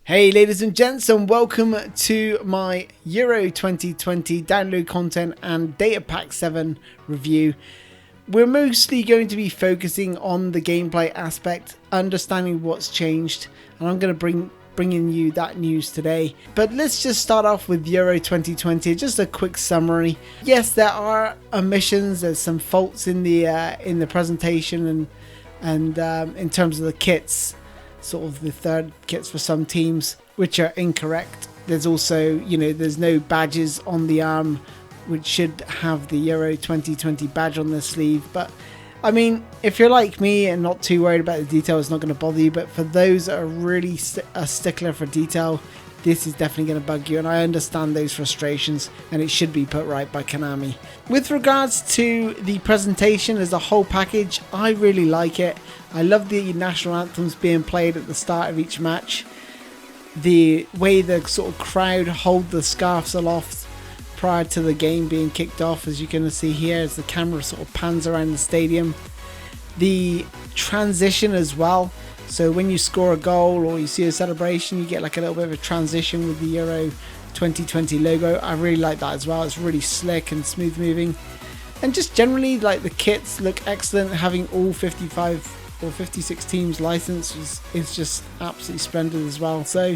Hey ladies and gents, and welcome to my Euro 2020 download content and Data Pack 7 review. We're mostly going to be focusing on the gameplay aspect, understanding what's changed, and I'm going to bring in you that news today. But let's just start off with Euro 2020, just a quick summary. Yes, there are omissions, there's some faults in the presentation and in terms of the kits. Sort of the third kits for some teams, which are incorrect. There's also, there's no badges on the arm, which should have the Euro 2020 badge on the sleeve. But I mean, if you're like me and not too worried about the detail, it's not going to bother you. But for those that are really a stickler for detail, this is definitely going to bug you, and I understand those frustrations, and it should be put right by Konami. With regards to the presentation as a whole package, I really like it. I love the national anthems being played at the start of each match. The way the sort of crowd hold the scarves aloft prior to the game being kicked off, as you can see here as the camera sort of pans around the stadium. The transition as well. So when you score a goal or you see a celebration, you get like a little bit of a transition with the Euro 2020 logo. I really like that as well. It's really slick and smooth moving. And just generally, like, the kits look excellent. Having all 55 or 56 teams licensed is just absolutely splendid as well. So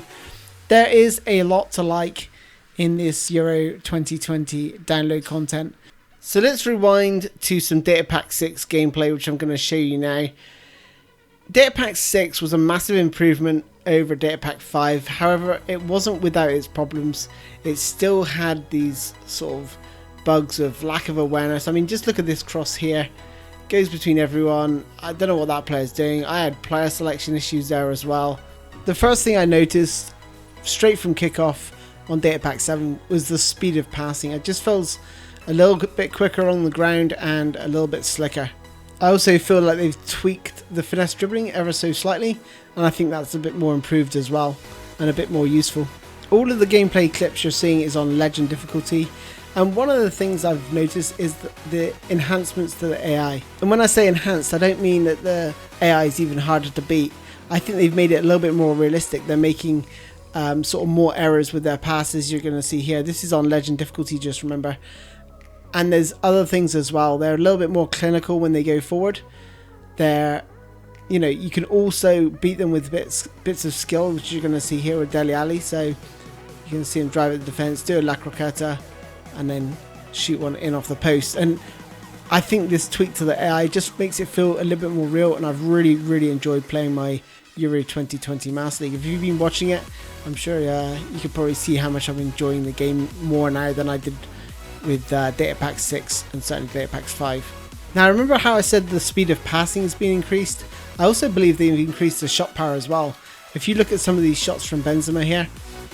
there is a lot to like in this Euro 2020 download content. So let's rewind to some Data Pack 6 gameplay, which I'm going to show you now. Data Pack 6 was a massive improvement over Data Pack 5, however it wasn't without its problems. It still had these sort of bugs of lack of awareness. I mean, just look at this cross here. It goes between everyone. I don't know what that player's doing. I had player selection issues there as well. The first thing I noticed straight from kickoff on Data Pack 7 was the speed of passing. It just feels a little bit quicker on the ground and a little bit slicker. I also feel like they've tweaked the finesse dribbling ever so slightly, and I think that's a bit more improved as well and a bit more useful. All of the gameplay clips you're seeing is on legend difficulty, and one of the things I've noticed is the enhancements to the AI. And when I say enhanced, I don't mean that the AI is even harder to beat. I think they've made it a little bit more realistic. They're making sort of more errors with their passes. You're going to see here, this is on legend difficulty, just remember. And there's other things as well. They're a little bit more clinical when they go forward. They're, you can also beat them with bits of skill, which you're going to see here with Dele Alli. So you can see him drive at the defense, do a La Croqueta, and then shoot one in off the post. And I think this tweak to the AI just makes it feel a little bit more real, and I've really enjoyed playing my Euro 2020 Master League. If you've been watching it, I'm sure you could probably see how much I'm enjoying the game more now than I did with Data Pack 6 and certainly Data Pack 5. Now, remember how I said the speed of passing has been increased? I also believe they've increased the shot power as well. If you look at some of these shots from Benzema here,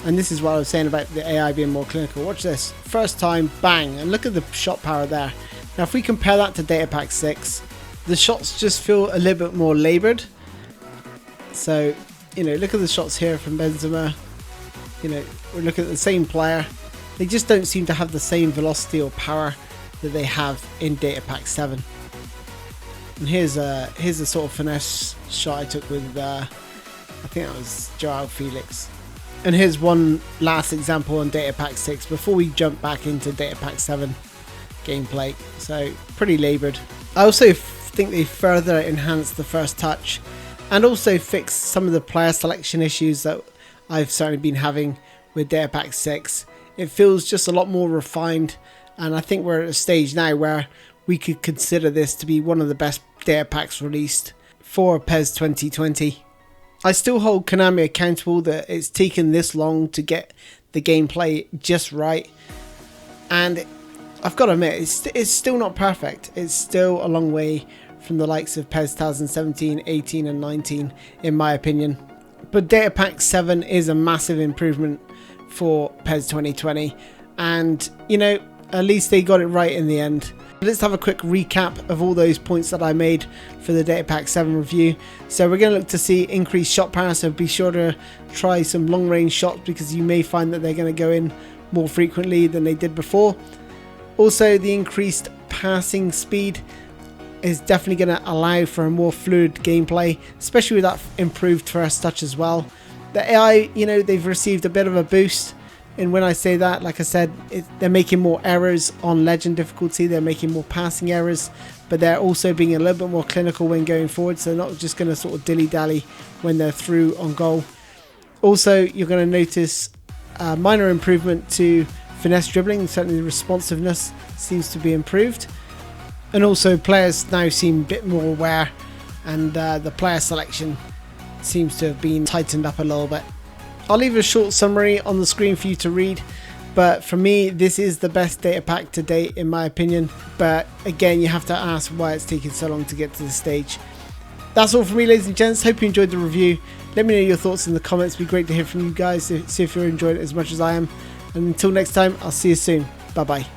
and this is what I was saying about the AI being more clinical. Watch this. First time, bang, and look at the shot power there. Now, if we compare that to Data Pack 6, the shots just feel a little bit more laboured. So, look at the shots here from Benzema. We're looking at the same player. They just don't seem to have the same velocity or power that they have in Data Pack 7. And here's a sort of finesse shot I took with, I think that was Joao Felix. And here's one last example on Data Pack 6 before we jump back into Data Pack 7 gameplay. So, pretty laboured. I also think they further enhanced the first touch and also fixed some of the player selection issues that I've certainly been having with Data Pack 6. It feels just a lot more refined, and I think we're at a stage now where we could consider this to be one of the best data packs released for PES 2020. I still hold Konami accountable that it's taken this long to get the gameplay just right, and I've got to admit, it's still not perfect. It's still a long way from the likes of PES 2017, 18 and 19 in my opinion. But Data Pack 7 is a massive improvement for PES 2020, and at least they got it right in the end. Let's have a quick recap of all those points that I made for the Data Pack 7 review. So we're going to look to see increased shot power, so be sure to try some long range shots because you may find that they're going to go in more frequently than they did before. Also, the increased passing speed is definitely going to allow for a more fluid gameplay, especially with that improved first touch as well. The AI, you know, they've received a bit of a boost. And when I say that, like I said, they're making more errors on legend difficulty. They're making more passing errors, but they're also being a little bit more clinical when going forward. So they're not just going to sort of dilly-dally when they're through on goal. Also, you're going to notice a minor improvement to finesse dribbling. Certainly the responsiveness seems to be improved. And also players now seem a bit more aware, and the player selection seems to have been tightened up a little bit. I'll leave a short summary on the screen for you to read, but for me this is the best data pack to date in my opinion. But again, you have to ask why it's taking so long to get to this stage. That's all from me, ladies and gents. Hope you enjoyed the review. Let me know your thoughts in the comments. It'd be great to hear from you guys, see if you're enjoying it as much as I am. And until next time, I'll see you soon. Bye bye.